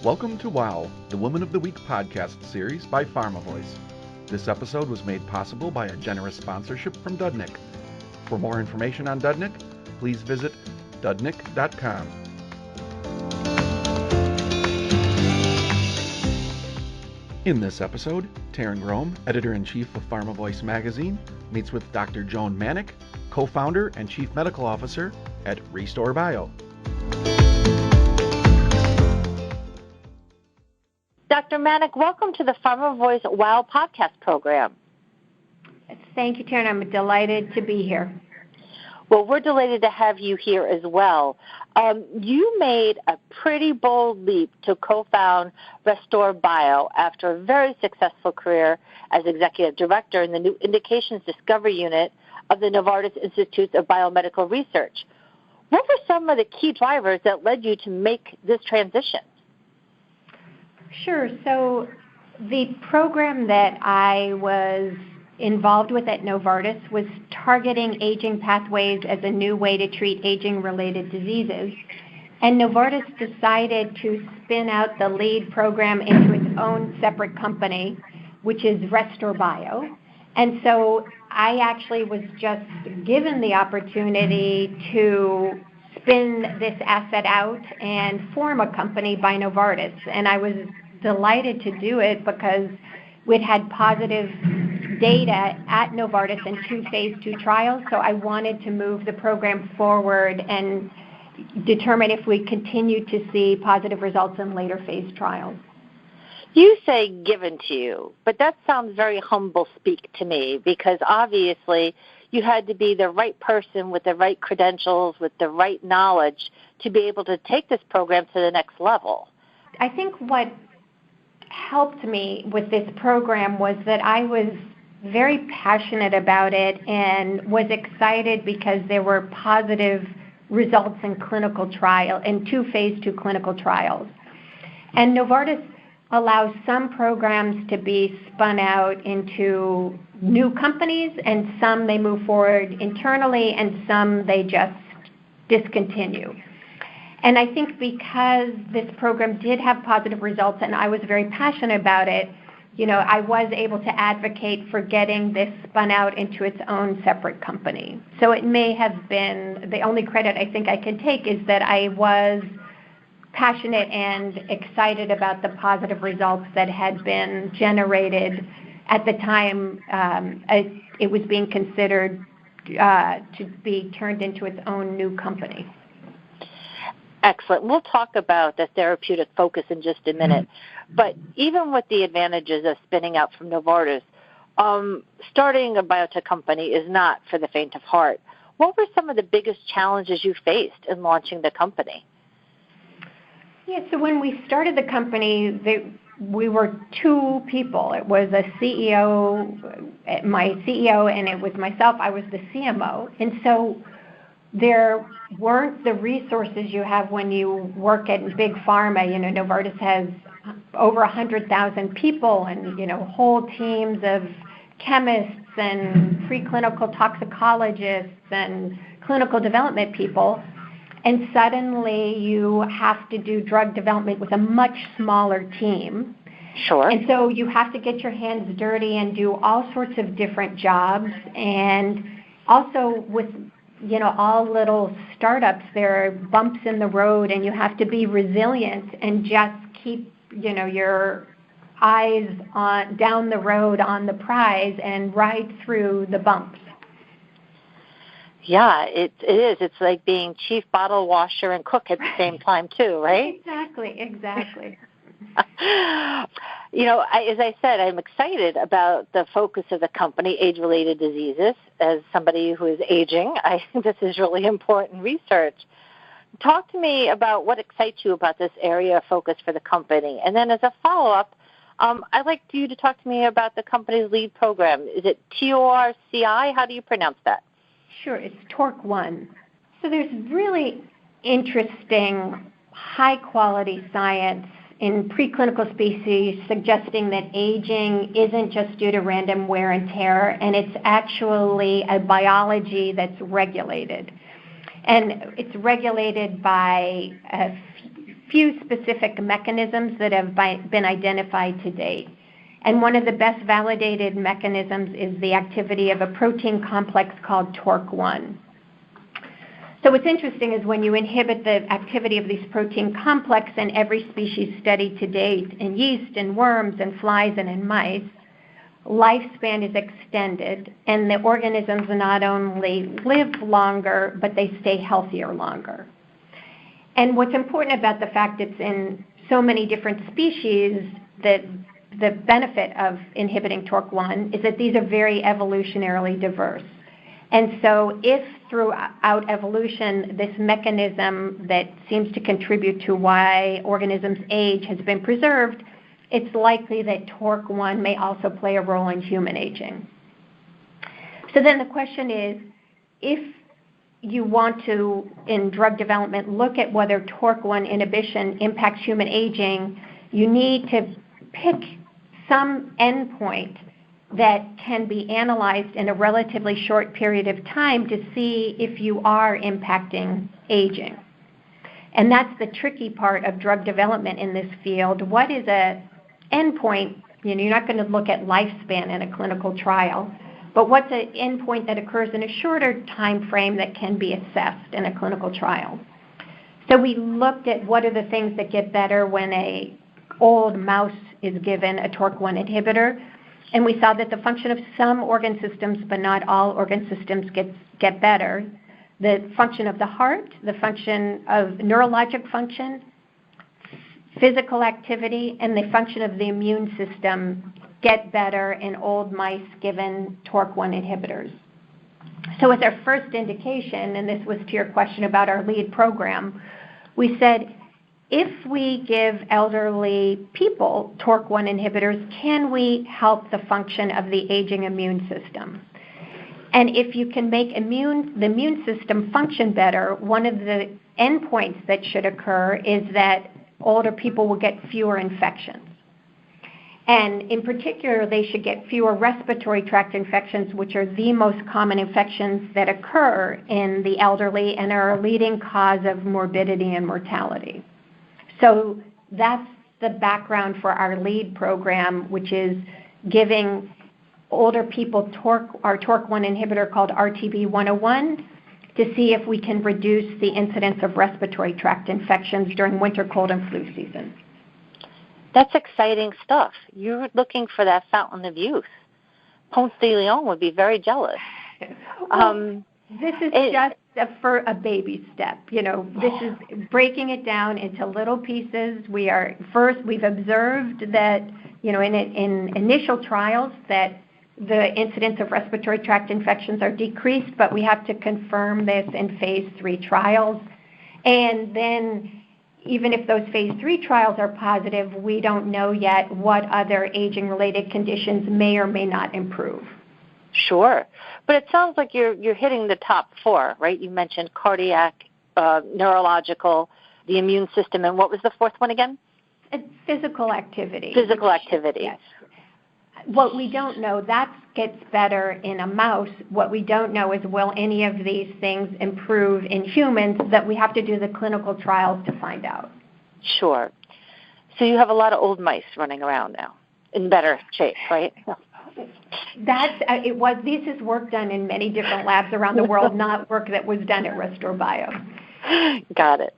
Welcome to WOW, the Woman of the Week podcast series by PharmaVOICE. This episode was made possible by a generous sponsorship from Dudnick. For more information on Dudnick, please visit dudnick.com. In this episode, Taryn Rome, editor-in-chief of PharmaVOICE magazine, meets with Dr. Joan Mannick, co-founder and chief medical officer at Restore Bio. Dr. Mannick, welcome to the PharmaVOICE WOW podcast program. Thank you, Taryn. I'm delighted to be here. Well, we're delighted to have you here as well. You made a pretty bold leap to co-found Restore Bio after a very successful career as executive director in the new indications discovery unit of the Novartis Institute of Biomedical Research. What were some of the key drivers that led you to make this transition? Sure. So the program that I was involved with at Novartis was targeting aging pathways as a new way to treat aging-related diseases. And Novartis decided to spin out the lead program into its own separate company, which is Restore Bio. And so I actually was just given the opportunity to spin this asset out and form a company by Novartis. And I was delighted to do it because we'd had positive data at Novartis in 2 phase 2 trials, so I wanted to move the program forward and determine if we continue to see positive results in later phase trials. You say given to you, but that sounds very humble speak to me because obviously you had to be the right person with the right credentials, with the right knowledge to be able to take this program to the next level. I think what helped me with this program was that I was very passionate about it and was excited because there were positive results in clinical trial, in 2 phase 2 clinical trials. And Novartis allows some programs to be spun out into new companies, and some they move forward internally, and some they just discontinue. And I think because this program did have positive results and I was very passionate about it, I was able to advocate for getting this spun out into its own separate company. So it may have been, the only credit I think I can take is that I was passionate and excited about the positive results that had been generated at the time it was being considered to be turned into its own new company. Excellent. We'll talk about the therapeutic focus in just a minute. But even with the advantages of spinning out from Novartis, starting a biotech company is not for the faint of heart. What were some of the biggest challenges you faced in launching the company? Yeah, so when we started the company, we were 2 people. It was a CEO, my CEO, and it was myself. I was the CMO. And so there weren't the resources you have when you work at big pharma. Novartis has over 100,000 people and, whole teams of chemists and preclinical toxicologists and clinical development people. And suddenly you have to do drug development with a much smaller team. Sure. And so you have to get your hands dirty and do all sorts of different jobs. And also with all little startups, there are bumps in the road, and you have to be resilient and just keep, your eyes on down the road on the prize and ride through the bumps. Yeah, it is. It's like being chief bottle washer and cook at the same time, too, right? Exactly. As I said, I'm excited about the focus of the company, age-related diseases. As somebody who is aging, I think this is really important research. Talk to me about what excites you about this area of focus for the company. And then as a follow-up, I'd like you to talk to me about the company's lead program. Is it TRCI? How do you pronounce that? Sure, it's TORC1. So there's really interesting, high-quality science in preclinical species suggesting that aging isn't just due to random wear and tear, and it's actually a biology that's regulated. And it's regulated by a few specific mechanisms that have been identified to date. And one of the best validated mechanisms is the activity of a protein complex called TORC1. So what's interesting is when you inhibit the activity of these protein complex in every species studied to date, in yeast and worms and flies and in mice, lifespan is extended, and the organisms not only live longer, but they stay healthier longer. And what's important about the fact it's in so many different species, that the benefit of inhibiting TORC1 is that these are very evolutionarily diverse. And so if throughout evolution, this mechanism that seems to contribute to why organisms age has been preserved, it's likely that TORC1 may also play a role in human aging. So then the question is, if you want to, in drug development, look at whether TORC1 inhibition impacts human aging, you need to pick some endpoint that can be analyzed in a relatively short period of time to see if you are impacting aging. And that's the tricky part of drug development in this field. What is a endpoint? You're not going to look at lifespan in a clinical trial, but what's an endpoint that occurs in a shorter time frame that can be assessed in a clinical trial? So we looked at what are the things that get better when an old mouse is given a TORC1 inhibitor, and we saw that the function of some organ systems, but not all organ systems, get better. The function of the heart, the function of neurologic function, physical activity, and the function of the immune system get better in old mice given TORC1 inhibitors. So as our first indication, and this was to your question about our lead program, we said, if we give elderly people TORC1 inhibitors, can we help the function of the aging immune system? And if you can make the immune system function better, one of the endpoints that should occur is that older people will get fewer infections. And in particular, they should get fewer respiratory tract infections, which are the most common infections that occur in the elderly and are a leading cause of morbidity and mortality. So that's the background for our lead program, which is giving older people our TORC1 inhibitor called RTB101 to see if we can reduce the incidence of respiratory tract infections during winter cold and flu season. That's exciting stuff. You're looking for that fountain of youth. Ponce de Leon would be very jealous. This is just for a baby step. This is breaking it down into little pieces. We've observed that, in initial trials that the incidence of respiratory tract infections are decreased, but we have to confirm this in phase 3 trials. And then even if those phase 3 trials are positive, we don't know yet what other aging-related conditions may or may not improve. Sure. But it sounds like you're hitting the top 4, right? You mentioned cardiac, neurological, the immune system, and what was the fourth one again? Physical activity. Physical activity. Yes. What we don't know, that gets better in a mouse. What we don't know is, will any of these things improve in humans? That we have to do the clinical trials to find out. Sure. So you have a lot of old mice running around now in better shape, right? This is work done in many different labs around the world, not work that was done at Restore Bio. Got it.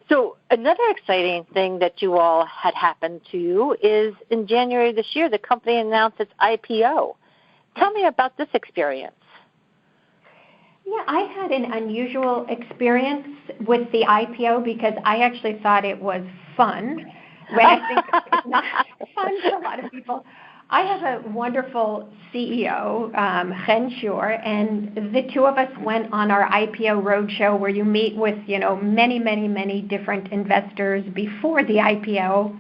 So another exciting thing that you all had happened to you is in January this year, the company announced its IPO. Tell me about this experience. Yeah, I had an unusual experience with the IPO because I actually thought it was fun. When I think it's not fun for a lot of people. I have a wonderful CEO, Chen Shur, and the two of us went on our IPO Roadshow where you meet with, many, many, many different investors before the IPO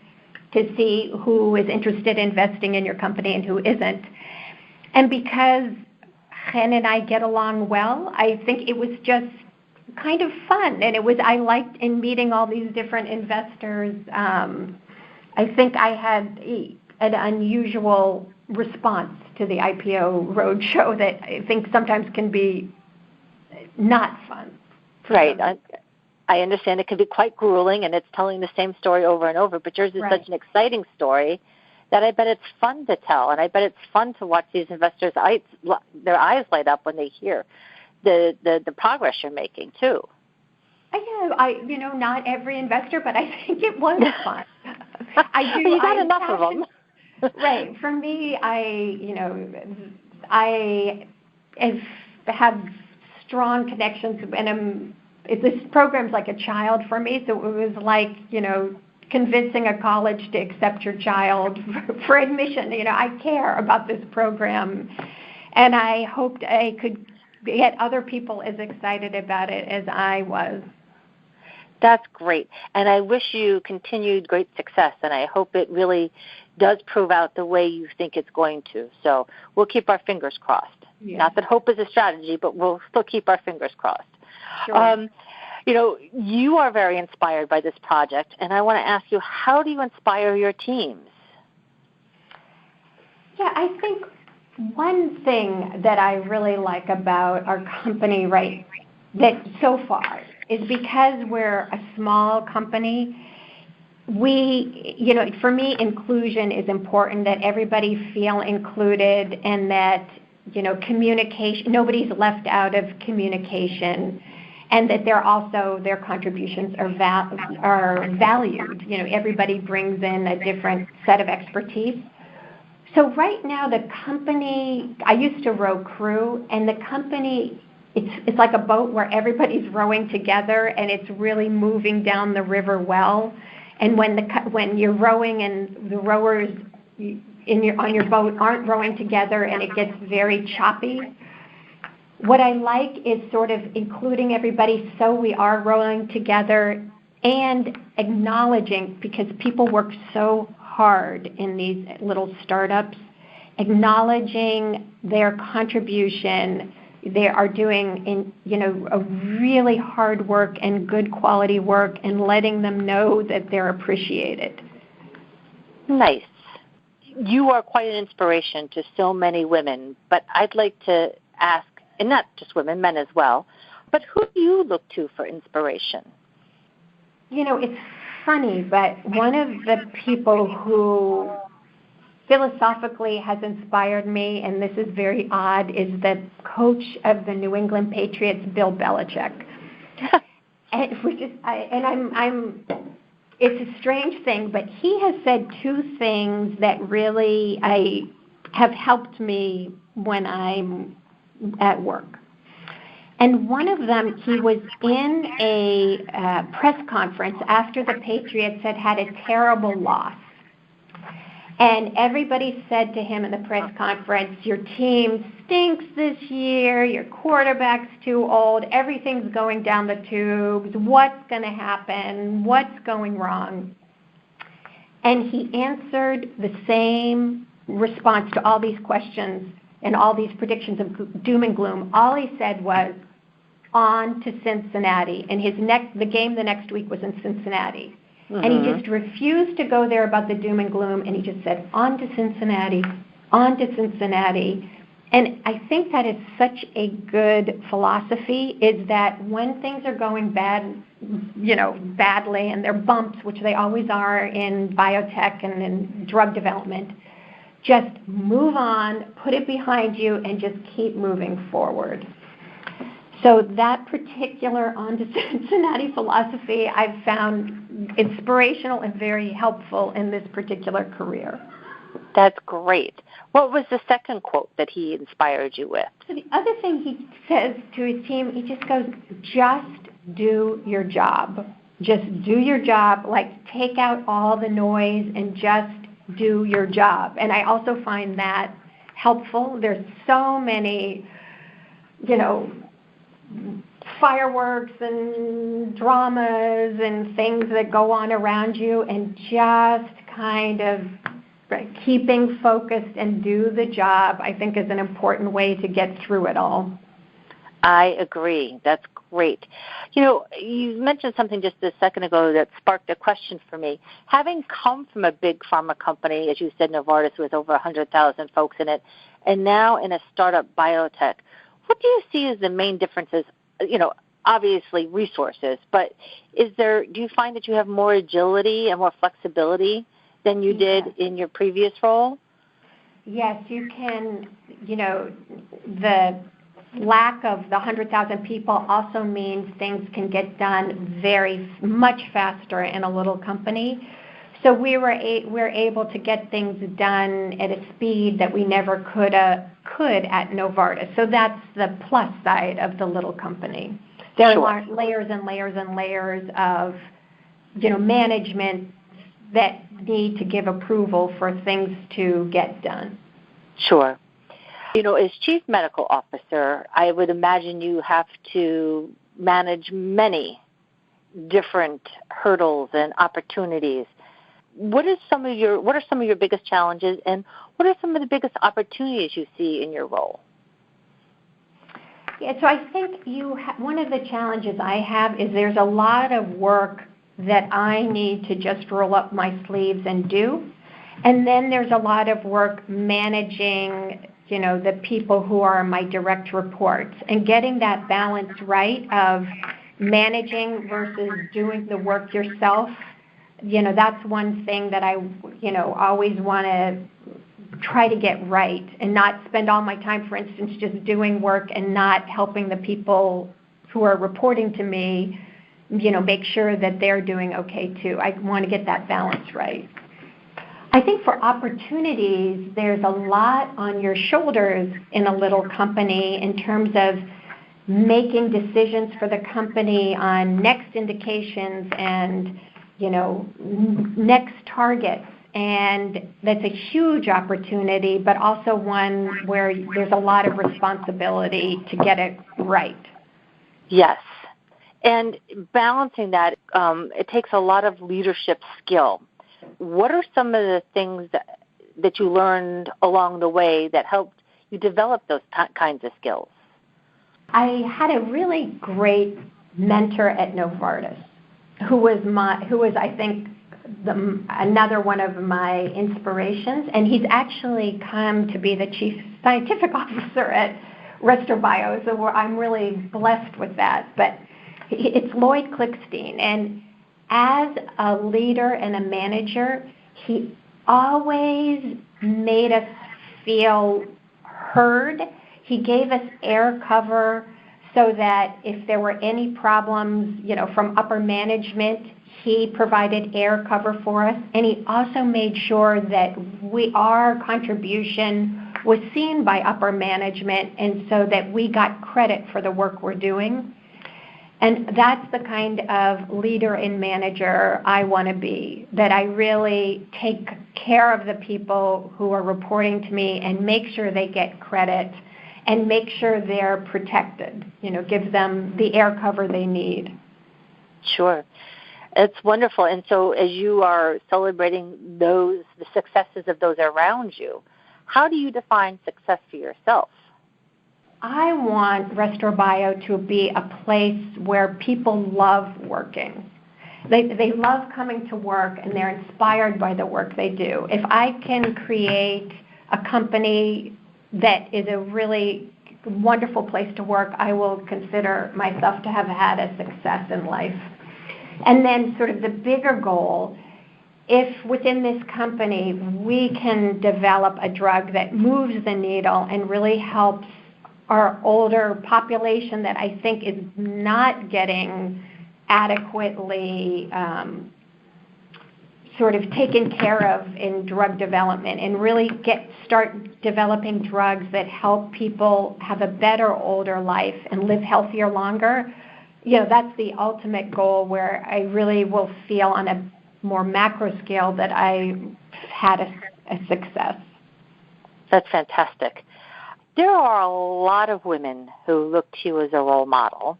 to see who is interested in investing in your company and who isn't. And because Chen and I get along well, I think it was just kind of fun. And I liked in meeting all these different investors. I think I had an unusual response to the IPO Roadshow that I think sometimes can be not fun. Right. I understand it can be quite grueling, and it's telling the same story over and over, but yours is such an exciting story that I bet it's fun to tell, and I bet it's fun to watch these investors' their eyes light up when they hear the progress you're making, too. Not every investor, but I think it was fun. You got enough of them. Right. For me, I have strong connections, and this program's like a child for me, so it was like, convincing a college to accept your child for admission. I care about this program, and I hoped I could get other people as excited about it as I was. That's great, and I wish you continued great success, and I hope it really does prove out the way you think it's going to. So we'll keep our fingers crossed. Yeah. Not that hope is a strategy, but we'll still keep our fingers crossed. Sure. You are very inspired by this project, and I want to ask you, how do you inspire your teams? Yeah, I think one thing that I really like about our company that so far is because we're a small company, for me, inclusion is important, that everybody feel included, and that, communication, nobody's left out of communication, and that their contributions are valued. Everybody brings in a different set of expertise. So right now, the company, I used to row crew, and the company, it's like a boat where everybody's rowing together, and it's really moving down the river well. And when you're rowing and the rowers on your boat aren't rowing together, and it gets very choppy, what I like is sort of including everybody so we are rowing together, and acknowledging, because people work so hard in these little startups, acknowledging their contribution. They are doing a really hard work and good quality work, and letting them know that they're appreciated. Nice. You are quite an inspiration to so many women, but I'd like to ask, and not just women, men as well, but who do you look to for inspiration? It's funny, but one of the people who philosophically has inspired me, and this is very odd, is the coach of the New England Patriots, Bill Belichick. It's a strange thing, but he has said two things that really have helped me when I'm at work. And one of them, he was in a press conference after the Patriots had a terrible loss. And everybody said to him in the press conference, your team stinks this year, your quarterback's too old, everything's going down the tubes, what's going to happen, what's going wrong? And he answered the same response to all these questions and all these predictions of doom and gloom. All he said was, on to Cincinnati. And the game the next week was in Cincinnati. Mm-hmm. And he just refused to go there about the doom and gloom, and he just said, on to Cincinnati, on to Cincinnati. And I think that is such a good philosophy, is that when things are going badly, and they're bumps, which they always are in biotech and in drug development, just move on, put it behind you, and just keep moving forward. So that particular on to Cincinnati philosophy I've found inspirational and very helpful in this particular career. That's great. What was the second quote that he inspired you with? So the other thing he says to his team, he just goes, just do your job. Just do your job, take out all the noise and just do your job. And I also find that helpful. There's so many, fireworks and dramas and things that go on around you, and just kind of keeping focused and do the job, I think, is an important way to get through it all. I agree. That's great. You mentioned something just a second ago that sparked a question for me. Having come from a big pharma company, as you said, Novartis, with over 100,000 folks in it, and now in a startup biotech, what do you see as the main differences, obviously resources, but do you find that you have more agility and more flexibility than you did in your previous role? Yes, you can. The lack of the 100,000 people also means things can get done very much faster in a little company. So we're able to get things done at a speed that we never could at Novartis. So that's the plus side of the little company. There are layers and layers and layers of, management that need to give approval for things to get done. Sure. As Chief Medical Officer, I would imagine you have to manage many different hurdles and opportunities. What are some of your biggest challenges, and what are some of the biggest opportunities you see in your role? Yeah, so I think one of the challenges I have is there's a lot of work that I need to just roll up my sleeves and do. And then there's a lot of work managing, the people who are my direct reports, and getting that balance right of managing versus doing the work yourself. That's one thing that I, always want to try to get right and not spend all my time, for instance, just doing work and not helping the people who are reporting to me, make sure that they're doing okay too. I want to get that balance right. I think for opportunities, there's a lot on your shoulders in a little company in terms of making decisions for the company on next indications and, next targets. And that's a huge opportunity, but also one where there's a lot of responsibility to get it right. Yes. And balancing that, it takes a lot of leadership skill. What are some of the things that you learned along the way that helped you develop those kinds of skills? I had a really great mentor at Novartis who was I think another one of my inspirations, and he's actually come to be the chief scientific officer at Restore Bio, so I'm really blessed with that. But it's Lloyd Klickstein, and as a leader and a manager, he always made us feel heard. He gave us air cover so that if there were any problems, from upper management, he provided air cover for us. And he also made sure that our contribution was seen by upper management, and so that we got credit for the work we're doing. And that's the kind of leader and manager I want to be, that I really take care of the people who are reporting to me and make sure they get credit and make sure they're protected, give them the air cover they need. Sure. It's wonderful. And so as you are celebrating the successes of those around you, how do you define success for yourself? I want Restore Bio to be a place where people love working. They love coming to work, and they're inspired by the work they do. If I can create a company that is a really wonderful place to work, I will consider myself to have had a success in life. And then sort of the bigger goal, if within this company we can develop a drug that moves the needle and really helps our older population that I think is not getting adequately sort of taken care of in drug development, and really start developing drugs that help people have a better older life and live healthier longer, that's the ultimate goal, where I really will feel on a more macro scale that I had a success. That's fantastic. There are a lot of women who look to you as a role model.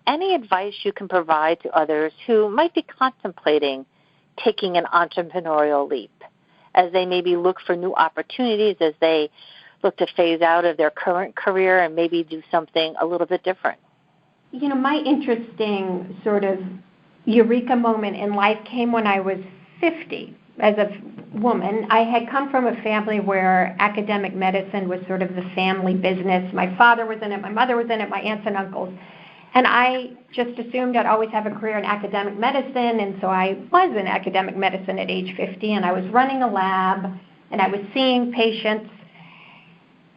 Any advice you can provide to others who might be contemplating taking an entrepreneurial leap, as they maybe look for new opportunities, as they look to phase out of their current career and maybe do something a little bit different? My interesting sort of eureka moment in life came when I was 50. As a woman, I had come from a family where academic medicine was sort of the family business. My father was in it, my mother was in it, my aunts and uncles. And I just assumed I'd always have a career in academic medicine, and so I was in academic medicine at age 50, and I was running a lab, and I was seeing patients,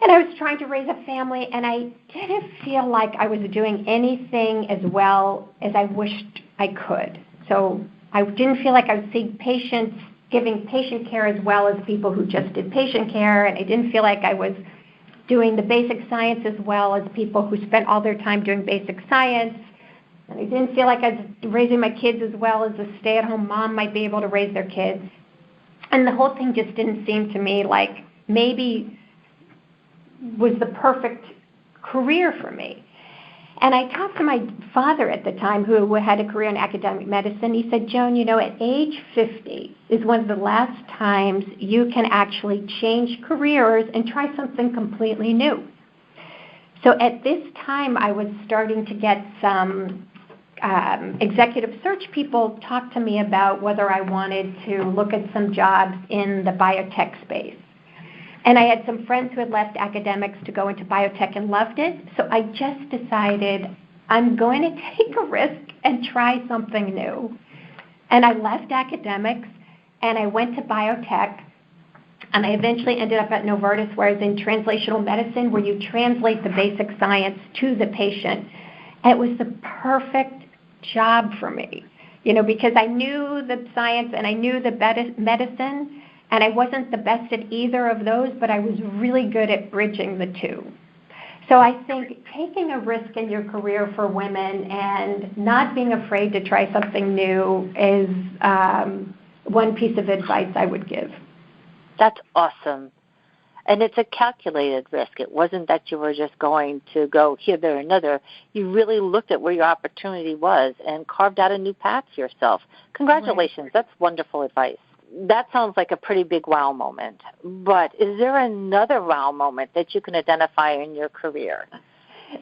and I was trying to raise a family, and I didn't feel like I was doing anything as well as I wished I could. So I didn't feel like I was seeing patients, giving patient care as well as people who just did patient care, and I didn't feel like I was doing the basic science as well as people who spent all their time doing basic science. And I didn't feel like I was raising my kids as well as a stay-at-home mom might be able to raise their kids. And the whole thing just didn't seem to me like maybe was the perfect career for me. And I talked to my father at the time, who had a career in academic medicine. He said, Joan, at age 50 is one of the last times you can actually change careers and try something completely new. So at this time, I was starting to get some executive search people talk to me about whether I wanted to look at some jobs in the biotech space. And I had some friends who had left academics to go into biotech and loved it. So I just decided I'm going to take a risk and try something new. And I left academics and I went to biotech. And I eventually ended up at Novartis, where I was in translational medicine, where you translate the basic science to the patient. And it was the perfect job for me, because I knew the science and I knew the medicine. And I wasn't the best at either of those, but I was really good at bridging the two. So I think taking a risk in your career for women and not being afraid to try something new is one piece of advice I would give. That's awesome. And it's a calculated risk. It wasn't that you were just going to go here, there, another. You really looked at where your opportunity was and carved out a new path for yourself. Congratulations. Right. That's wonderful advice. That sounds like a pretty big wow moment. But is there another wow moment that you can identify in your career?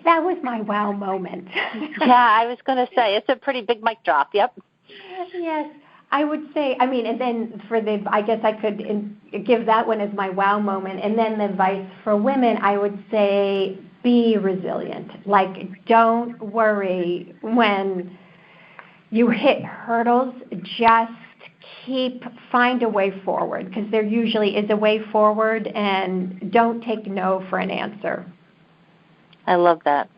That was my wow moment. Yeah, I was going to say, it's a pretty big mic drop, yep. Yes, I would say, and then I guess I could give that one as my wow moment. And then the advice for women, I would say, be resilient. Like, don't worry when you hit hurdles, just find a way forward, because there usually is a way forward, and don't take no for an answer. I love that.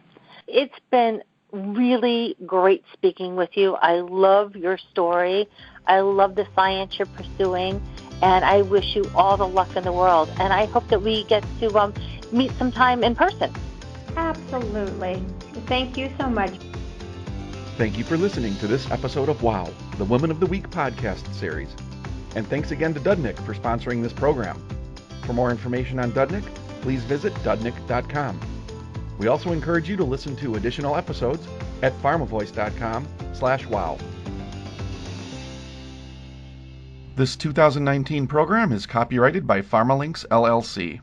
It's been really great speaking with you. I love your story. I love the science you're pursuing, and I wish you all the luck in the world. And I hope that we get to meet sometime in person. Absolutely. Thank you so much. Thank you for listening to this episode of WOW, the Woman of the Week podcast series. And thanks again to Dudnick for sponsoring this program. For more information on Dudnick, please visit dudnick.com. We also encourage you to listen to additional episodes at pharmavoice.com/wow. This 2019 program is copyrighted by PharmaLinks LLC.